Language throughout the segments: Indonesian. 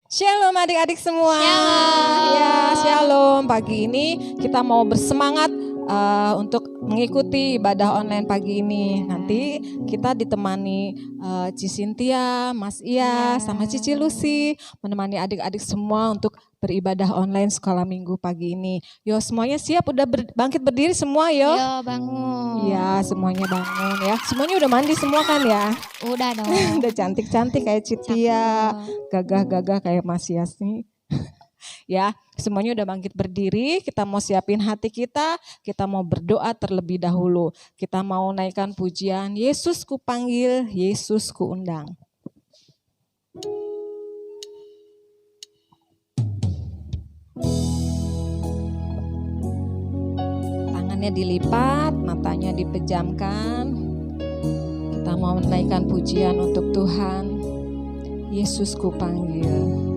Shalom adik-adik semua. Shalom. Ya, shalom. Pagi ini kita mau bersemangat untuk mengikuti ibadah online pagi ini. Nanti kita ditemani Ci Cynthia, Mas Iya, sama Cici Lucy menemani adik-adik semua untuk beribadah online sekolah minggu pagi ini. Yo, semuanya siap? Udah bangkit berdiri semua yo? Yo, bangun. Iya, semuanya bangun ya. Semuanya udah mandi semua kan ya? Udah dong. Udah cantik-cantik kayak Citia, gagah-gagah kayak Mas Yas nih. Ya, semuanya udah bangkit berdiri, kita mau siapin hati kita mau berdoa terlebih dahulu. Kita mau naikkan pujian, Yesus ku panggil, Yesus ku undang. Tangannya dilipat, matanya dipejamkan. Kita mau menaikkan pujian untuk Tuhan, Yesus ku panggil.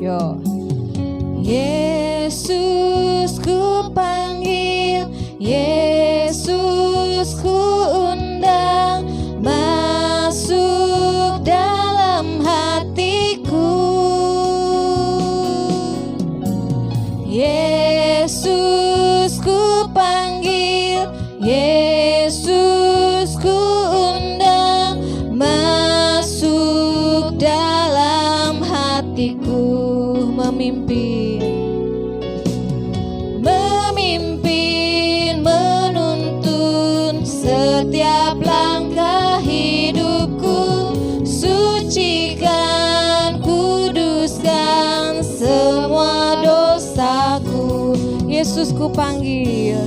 Yo. Yesus ku panggil, Yesus ku undang, masuk dalam hatiku. Yesus ku panggil, Yesus ku undang, masuk dalam hatiku. Memimpin, menuntun setiap langkah hidupku, sucikan, kuduskan semua dosaku. Yesus ku panggil,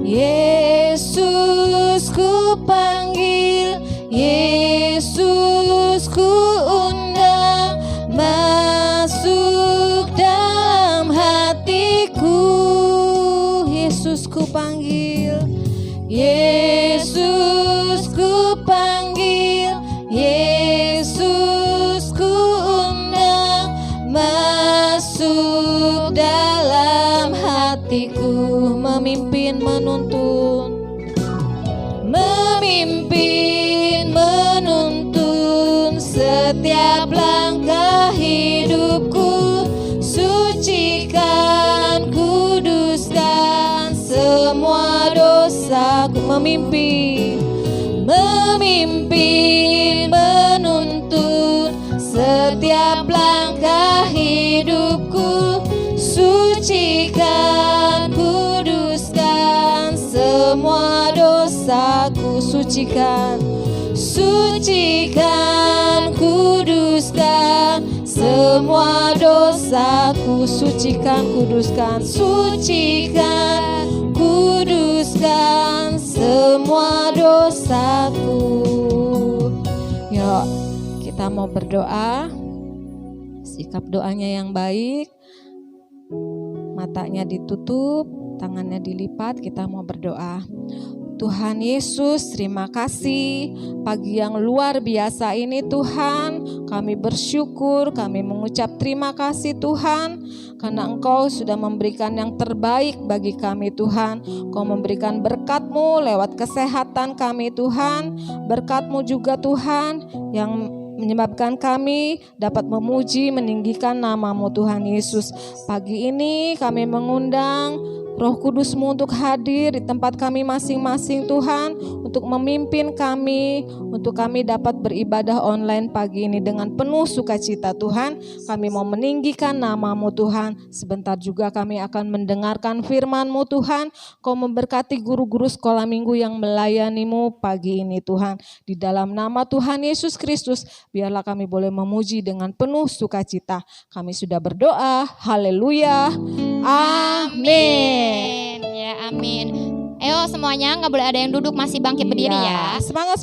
Yesus ku panggil, Yesus ku undang, masuk dalam hatiku. Yesus ku panggil, Yesus ku panggil, Yesus ku undang, masuk dalam hatiku. Memimpin, menuntun, memimpin, menuntun setiap langkah hidupku, sucikan, kuduskan semua dosaku. Memimpin, menuntun setiap langkah hidupku, sucikan, kuduskan semua dosaku. Sucikan, kuduskan semua dosaku. Sucikan, kuduskan semua dosaku. Yuk, kita mau berdoa. Sikap doanya yang baik. Matanya ditutup, tangannya dilipat, kita mau berdoa. Tuhan Yesus, terima kasih pagi yang luar biasa ini Tuhan. Kami bersyukur, kami mengucap terima kasih Tuhan, karena Engkau sudah memberikan yang terbaik bagi kami Tuhan. Engkau memberikan berkat-Mu lewat kesehatan kami Tuhan. Berkat-Mu juga Tuhan yang menyebabkan kami dapat memuji, meninggikan nama-Mu Tuhan Yesus. Pagi ini kami mengundang Roh Kudus-Mu untuk hadir di tempat kami masing-masing Tuhan, untuk memimpin kami, untuk kami dapat beribadah online pagi ini dengan penuh sukacita Tuhan. Kami mau meninggikan nama-Mu Tuhan. Sebentar juga kami akan mendengarkan firman-Mu Tuhan. Kau memberkati guru-guru sekolah minggu yang melayani-Mu pagi ini Tuhan. Di dalam nama Tuhan Yesus Kristus, biarlah kami boleh memuji dengan penuh sukacita. Kami sudah berdoa, haleluya, amin. Ya, amin. Ayo semuanya, nggak boleh ada yang duduk, masih bangkit berdiri ya. Semangat.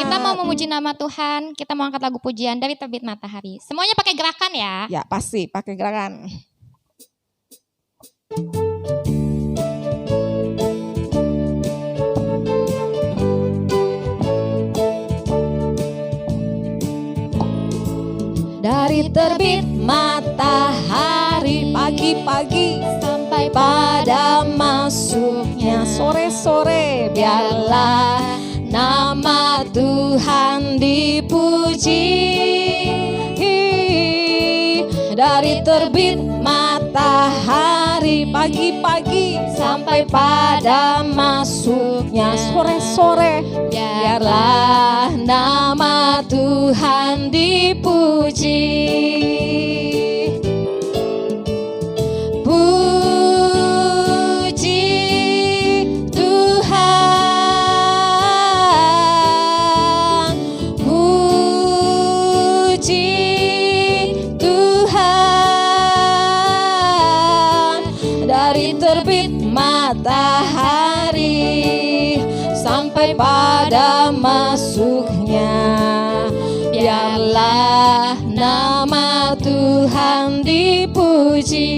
Kita mau memuji nama Tuhan, kita mau angkat lagu pujian dari terbit matahari. Semuanya pakai gerakan ya. Ya pasti pakai gerakan. Dari terbit matahari pagi-pagi sampai pada masuknya sore-sore. Biarlah nama Tuhan dipuji. Dari terbit matahari pagi-pagi sampai pada masuknya sore-sore. Biarlah nama Tuhan dipuji. Puji Tuhan, puji Tuhan. Dari terbit matahari sampai pada masuknya, biarlah nama Tuhan dipuji.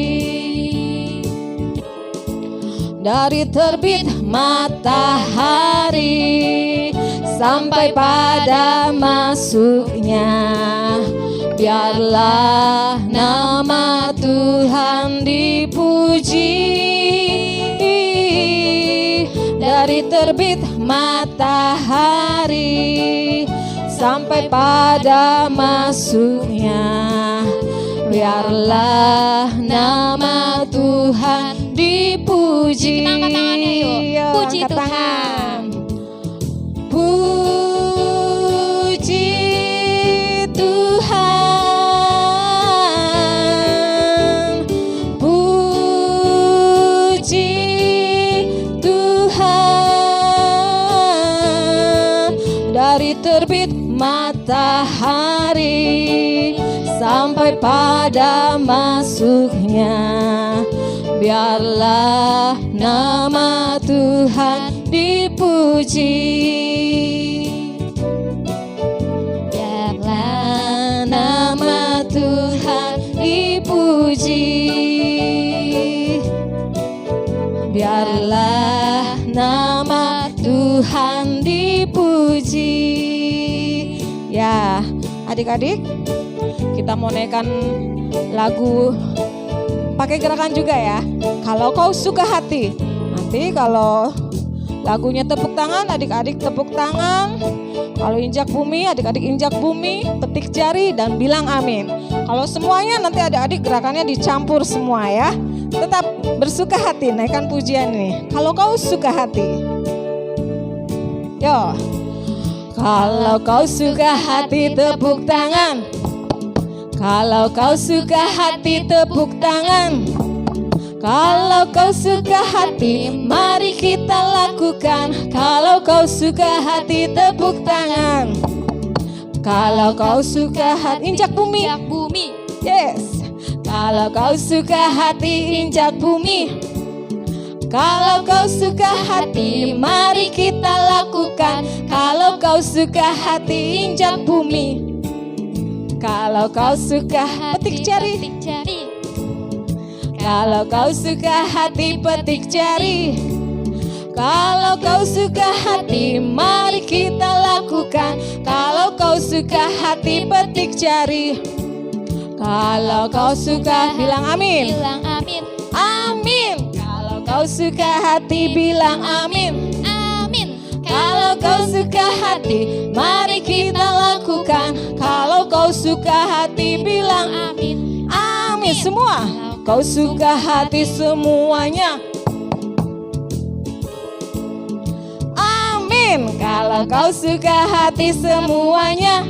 Dari terbit matahari sampai pada masuknya, biarlah nama Tuhan dipuji. Dari terbit matahari sampai pada masuknya, biarlah nama Tuhan dipuji. Kita angkat tangannya yuk. Puji Angkat Tuhan. tangan. Puji Tuhan, puji Tuhan. Dari terbit matahari sampai pada masuknya, biarlah nama Tuhan dipuji. Biarlah nama Tuhan dipuji. Biarlah nama Tuhan dipuji. Ya, adik-adik, kita mau naikkan lagu pakai gerakan juga ya. Kalau kau suka hati. Nanti kalau lagunya tepuk tangan, adik-adik tepuk tangan. Kalau injak bumi, adik-adik injak bumi, petik jari dan bilang amin. Kalau semuanya nanti adik-adik gerakannya dicampur semua ya. Tetap bersuka hati, naikkan pujian ini. Kalau kau suka hati. Yo. Kalau kau suka hati tepuk tangan. Kalau kau suka hati tepuk tangan. Kalau kau suka hati mari kita lakukan. Kalau kau suka hati tepuk tangan. Kalau kau suka hati injak bumi. Injak bumi. Yes. Kalau kau suka hati injak bumi. Kalau kau suka hati mari kita lakukan. Kalau kau suka hati injak bumi. Kalau kau suka petik jari. Petik jari. Kalau kau suka hati petik jari. Kalau kau suka hati mari kita lakukan. Kalau kau suka hati petik jari. Kalau kau suka bilang amin. Bilang amin. Amin. Kalau kau suka hati bilang amin. Amin. Kalau kau suka hati mari kita lakukan. Kalau kau suka hati bilang amin. amin. Semua. Kau suka hati semuanya. Amin. Kalau kau suka hati semuanya.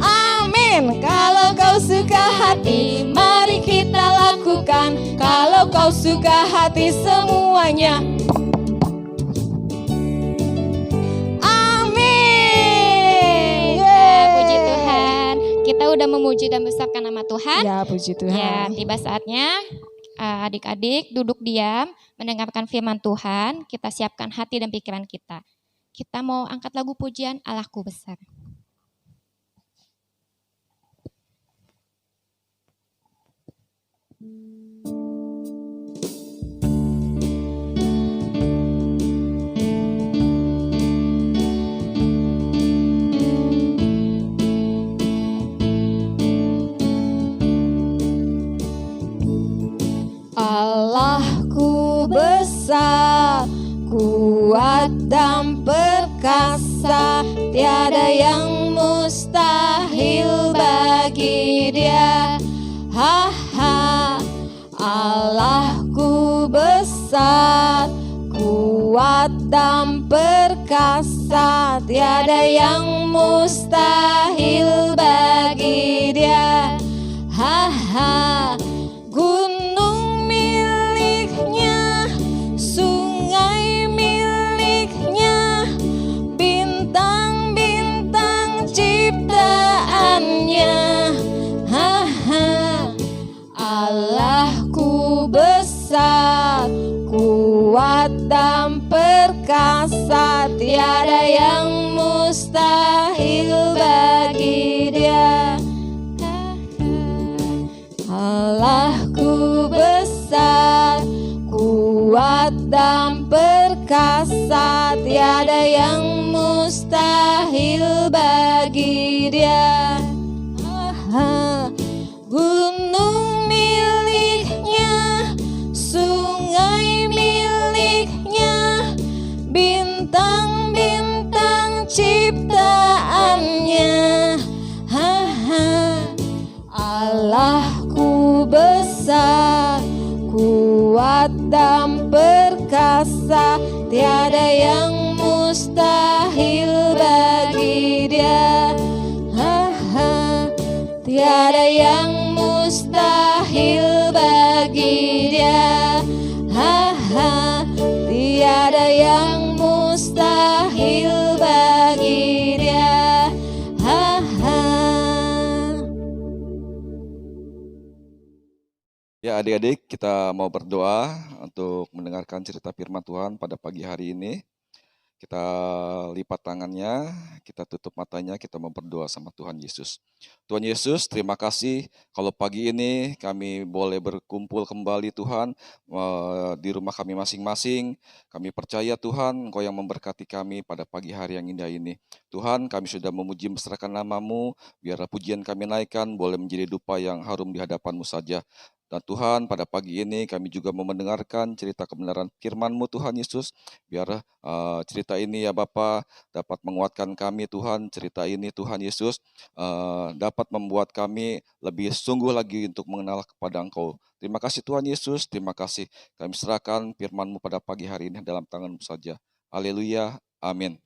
Amin. Kalau kau suka hati mari kita lakukan. Kalau kau suka hati semuanya. Amin. Puji Tuhan. Kita udah memuji dan besarkan nama Tuhan. Ya, puji Tuhan. Ya, tiba saatnya adik-adik duduk diam, mendengarkan firman Tuhan. Kita siapkan hati dan pikiran kita. Kita mau angkat lagu pujian Allahku besar. dan perkasa, tiada yang mustahil bagi Dia. Ha ha, Allahku besar, kuat dan perkasa, tiada yang mustahil bagi Dia. Ha ha, gunung miliknya, sungai miliknya, bintang-bintang ciptaannya. Ha ha, Allahku besar, kuat dan perkasa, tiada yang mustahil bagi Dia. Allahku besar, kuat dan perkasa, tiada yang mustahil bagi Dia. Gunung miliknya, sungai miliknya, bintang-bintang ciptaannya. Allahku besar, kuat dan perkasa, tiada yang mustahil bagi Dia. Tiada yang mustahil bagi Dia. Tiada yang mustahil bagi Dia. Ya adik-adik, kita mau berdoa untuk mendengarkan cerita firman Tuhan pada pagi hari ini. Kita lipat tangannya, kita tutup matanya, kita mau berdoa sama Tuhan Yesus. Tuhan Yesus, terima kasih kalau pagi ini kami boleh berkumpul kembali Tuhan di rumah kami masing-masing. Kami percaya Tuhan, Engkau yang memberkati kami pada pagi hari yang indah ini. Tuhan, kami sudah memuji mesrakan nama-Mu, biarlah pujian kami naikkan boleh menjadi dupa yang harum di hadapan-Mu saja. Dan Tuhan, pada pagi ini kami juga mau mendengarkan cerita kebenaran firman-Mu Tuhan Yesus. Biar cerita ini ya Bapa dapat menguatkan kami Tuhan. Cerita ini Tuhan Yesus dapat membuat kami lebih sungguh lagi untuk mengenal kepada Engkau. Terima kasih Tuhan Yesus, terima kasih. Kami serahkan firman-Mu pada pagi hari ini dalam tangan-Mu saja. Haleluya, amin.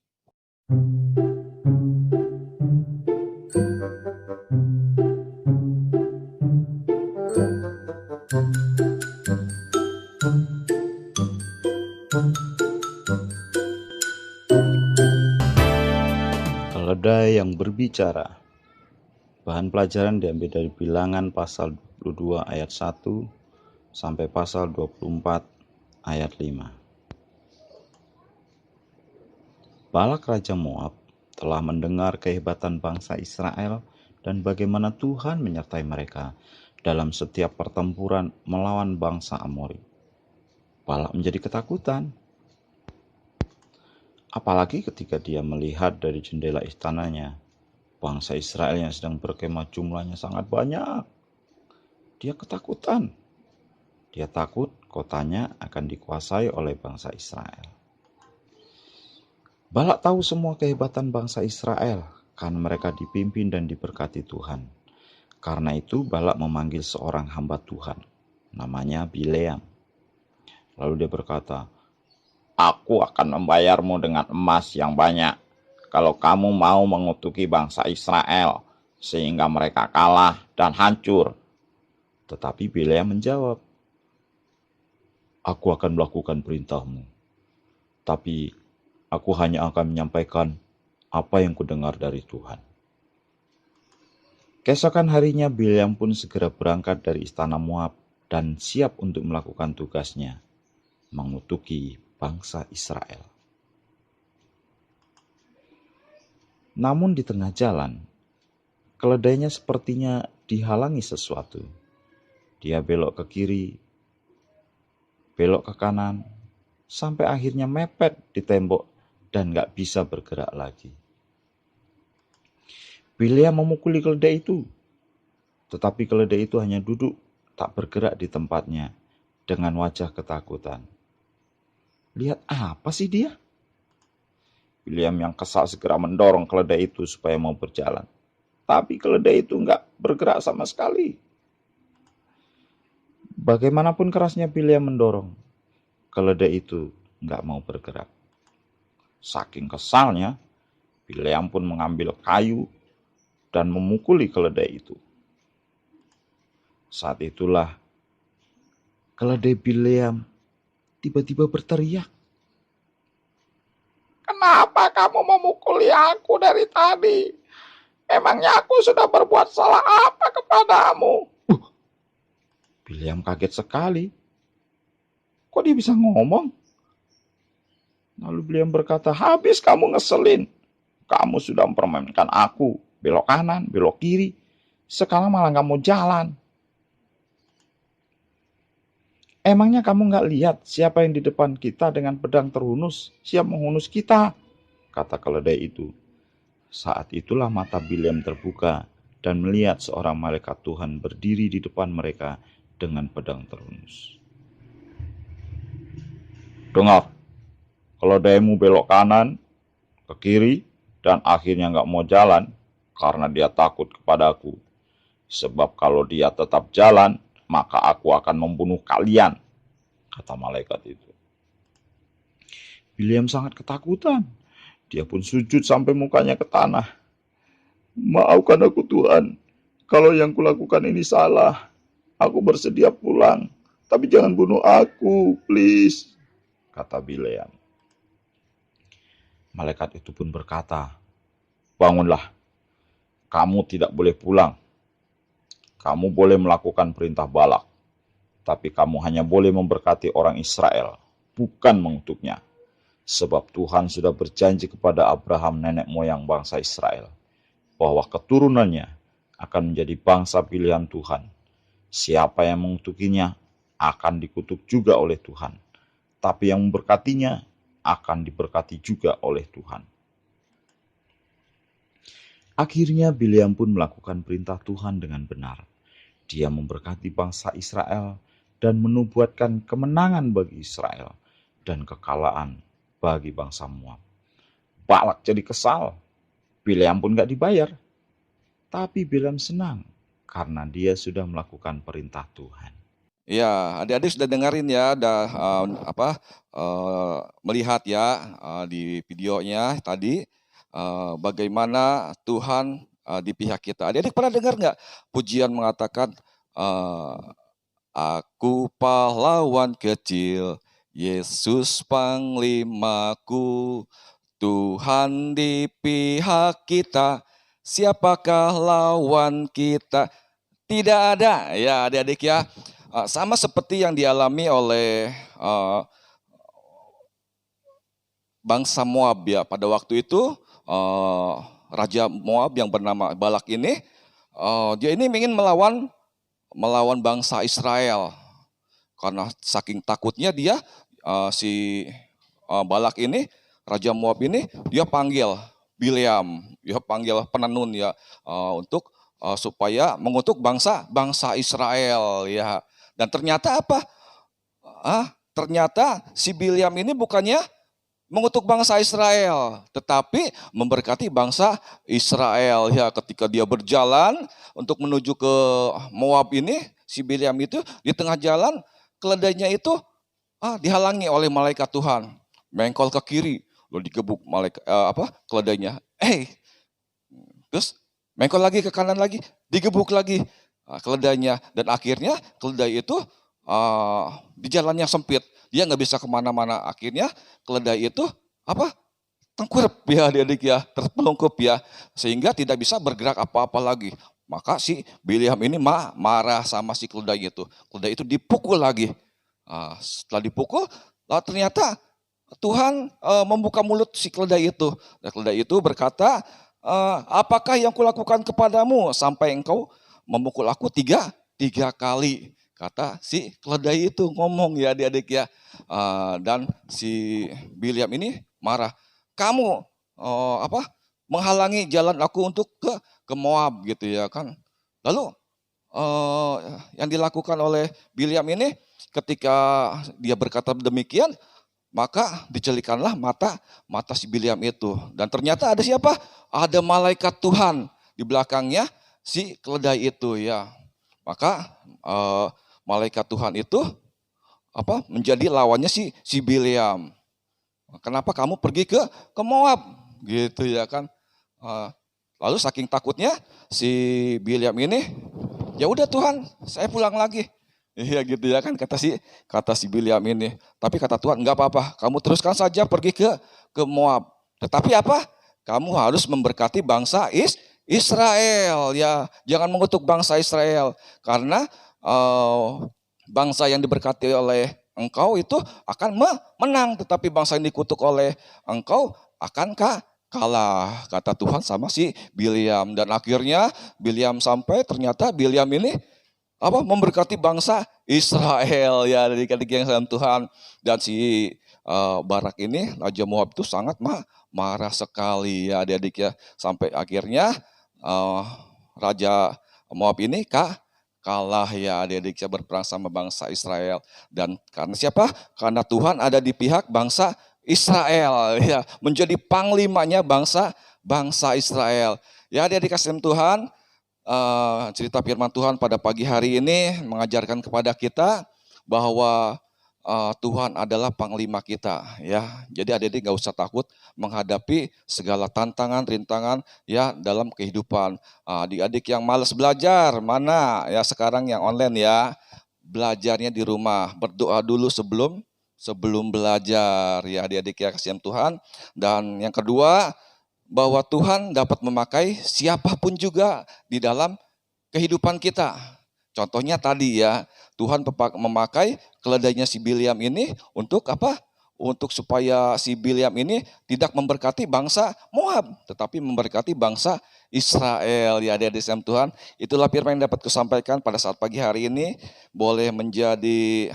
Keledai yang berbicara. Bahan pelajaran diambil dari Bilangan pasal 22 ayat 1 sampai pasal 24 ayat 5. Balak Raja Moab telah mendengar kehebatan bangsa Israel dan bagaimana Tuhan menyertai mereka dalam setiap pertempuran melawan bangsa Amori. Balak menjadi ketakutan. Apalagi ketika dia melihat dari jendela istananya, bangsa Israel yang sedang berkemah jumlahnya sangat banyak. Dia ketakutan. Dia takut kotanya akan dikuasai oleh bangsa Israel. Balak tahu semua kehebatan bangsa Israel karena mereka dipimpin dan diberkati Tuhan. Karena itu Balak memanggil seorang hamba Tuhan, namanya Bileam. Lalu dia berkata, "Aku akan membayarmu dengan emas yang banyak kalau kamu mau mengutuki bangsa Israel sehingga mereka kalah dan hancur." Tetapi Bileam menjawab, "Aku akan melakukan perintahmu, tapi aku hanya akan menyampaikan apa yang kudengar dari Tuhan." Keesokan harinya Bileam pun segera berangkat dari istana Moab dan siap untuk melakukan tugasnya, mengutuki bangsa Israel. Namun di tengah jalan, keledainya sepertinya dihalangi sesuatu. Dia belok ke kiri, belok ke kanan, sampai akhirnya mepet di tembok dan gak bisa bergerak lagi. Bileam memukuli keledai itu, tetapi keledai itu hanya duduk tak bergerak di tempatnya dengan wajah ketakutan. Lihat apa sih dia? Bileam yang kesal segera mendorong keledai itu supaya mau berjalan. Tapi keledai itu enggak bergerak sama sekali. Bagaimanapun kerasnya Bileam mendorong, keledai itu enggak mau bergerak. Saking kesalnya, Bileam pun mengambil kayu dan memukuli keledai itu. Saat itulah keledai Bileam tiba-tiba berteriak, "Kenapa kamu memukuli aku dari tadi? Emangnya aku sudah berbuat salah apa kepadamu?" Bileam kaget sekali. Kok dia bisa ngomong? Lalu Bileam berkata, "Habis kamu ngeselin. Kamu sudah mempermainkan aku. Belok kanan, belok kiri. Sekarang malah nggak mau jalan. Emangnya kamu nggak lihat siapa yang di depan kita dengan pedang terhunus, siap menghunus kita?" kata keledai itu. Saat itulah mata Bileam terbuka dan melihat seorang malaikat Tuhan berdiri di depan mereka dengan pedang terhunus. "Dengar, keledaimu belok kanan, ke kiri, dan akhirnya nggak mau jalan karena dia takut kepadaku. Sebab kalau dia tetap jalan, maka aku akan membunuh kalian," kata malaikat itu. Bileam sangat ketakutan. Dia pun sujud sampai mukanya ke tanah. "Maafkan aku Tuhan, kalau yang kulakukan ini salah. Aku bersedia pulang, tapi jangan bunuh aku, please," kata Bileam. Malaikat itu pun berkata, "Bangunlah, kamu tidak boleh pulang. Kamu boleh melakukan perintah Balak, tapi kamu hanya boleh memberkati orang Israel, bukan mengutuknya. Sebab Tuhan sudah berjanji kepada Abraham nenek moyang bangsa Israel, bahwa keturunannya akan menjadi bangsa pilihan Tuhan. Siapa yang mengutukinya akan dikutuk juga oleh Tuhan, tapi yang memberkatinya akan diberkati juga oleh Tuhan." Akhirnya Bileam pun melakukan perintah Tuhan dengan benar. Dia memberkati bangsa Israel dan menubuatkan kemenangan bagi Israel dan kekalahan bagi bangsa Moab. Balak jadi kesal. Bileam pun gak dibayar. Tapi Bileam senang karena dia sudah melakukan perintah Tuhan. Ya, adik-adik sudah dengerin ya, melihat ya di videonya tadi bagaimana Tuhan di pihak kita. Adik-adik pernah dengar nggak pujian mengatakan aku pahlawan kecil, Yesus panglimaku, Tuhan di pihak kita, siapakah lawan kita? Tidak ada ya adik-adik ya. Sama seperti yang dialami oleh bangsa Moab ya. Pada waktu itu Raja Moab yang bernama Balak ini, dia ini ingin melawan bangsa Israel. Karena saking takutnya dia, si Balak ini, Raja Moab ini, dia panggil Bileam, dia panggil penenun ya, untuk supaya mengutuk bangsa Israel ya. Dan ternyata apa? Ternyata si Bileam ini bukannya mengutuk bangsa Israel, tetapi memberkati bangsa Israel ya. Ketika dia berjalan untuk menuju ke Moab ini, si Bileam itu di tengah jalan keledainya itu dihalangi oleh malaikat Tuhan, mengkol ke kiri, lalu digebuk keledainya. Terus mengkol lagi ke kanan lagi, digebuk lagi keledainya, dan akhirnya keledai itu di jalan yang sempit, dia nggak bisa kemana-mana. Akhirnya keledai itu tengkurap ya adik-adik ya, terpelungkup ya, sehingga tidak bisa bergerak apa-apa lagi. Maka si Bileam ini marah sama si keledai itu. Keledai itu dipukul lagi. Setelah dipukul, ternyata Tuhan membuka mulut si keledai itu. Dan keledai itu berkata, apakah yang kulakukan kepadamu sampai engkau memukul aku tiga kali? Kata si keledai itu ngomong ya adik-adik ya. Dan si Bileam ini marah. Kamu menghalangi jalan aku untuk ke Moab gitu ya kan. Lalu yang dilakukan oleh Bileam ini ketika dia berkata demikian, Maka dicelikanlah mata si Bileam itu. Dan ternyata ada siapa? Ada malaikat Tuhan di belakangnya si keledai itu ya. Maka malaikat Tuhan itu menjadi lawannya si Bileam. Kenapa kamu pergi ke Moab? Gitu ya kan. Lalu saking takutnya si Bileam ini, ya udah Tuhan, saya pulang lagi. Iya gitu ya kan kata si Bileam ini. Tapi kata Tuhan, enggak apa-apa, kamu teruskan saja pergi ke Moab. Tetapi apa? Kamu harus memberkati bangsa Israel ya. Jangan mengutuk bangsa Israel karena bangsa yang diberkati oleh engkau itu akan menang, tetapi bangsa yang dikutuk oleh engkau akan kalah, kata Tuhan sama si Bileam. Dan akhirnya Bileam sampai, ternyata Bileam ini memberkati bangsa Israel ya, adik-adik yang sayang Tuhan. Dan si Barak ini, Raja Moab itu sangat marah sekali ya adik-adik ya. Sampai akhirnya Raja Moab ini kalah ya adik-adik ya, berperang sama bangsa Israel. Dan karena siapa? Karena Tuhan ada di pihak bangsa Israel ya, menjadi panglimanya bangsa Israel. Ya adik-adik kasih Tuhan, cerita firman Tuhan pada pagi hari ini mengajarkan kepada kita bahwa Tuhan adalah panglima kita ya. Jadi adik-adik nggak usah takut menghadapi segala tantangan, rintangan ya dalam kehidupan. Adik-adik yang malas belajar, mana ya sekarang yang online ya, belajarnya di rumah, berdoa dulu sebelum belajar ya adik-adik ya, kasihan Tuhan. Dan yang kedua, bahwa Tuhan dapat memakai siapapun juga di dalam kehidupan kita. Contohnya tadi ya, Tuhan memakai keledainya si Bileam ini untuk apa? Untuk supaya si Bileam ini tidak memberkati bangsa Moab, tetapi memberkati bangsa Israel ya adik-adik Tuhan. Itulah firman yang dapat kusampaikan pada saat pagi hari ini. Boleh menjadi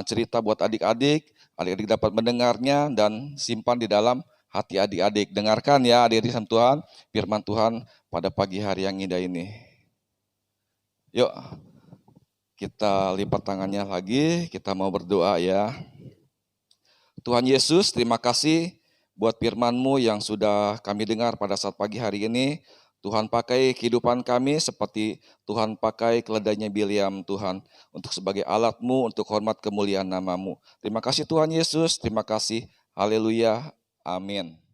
cerita buat adik-adik dapat mendengarnya dan simpan di dalam hati adik-adik. Dengarkan ya adik-adik Tuhan, firman Tuhan pada pagi hari yang indah ini. Yuk, kita lipat tangannya lagi, kita mau berdoa ya. Tuhan Yesus, terima kasih buat firman-Mu yang sudah kami dengar pada saat pagi hari ini. Tuhan pakai kehidupan kami seperti Tuhan pakai keledainya Bileam Tuhan, untuk sebagai alat-Mu untuk hormat kemuliaan nama-Mu. Terima kasih Tuhan Yesus, terima kasih. Haleluya, amin.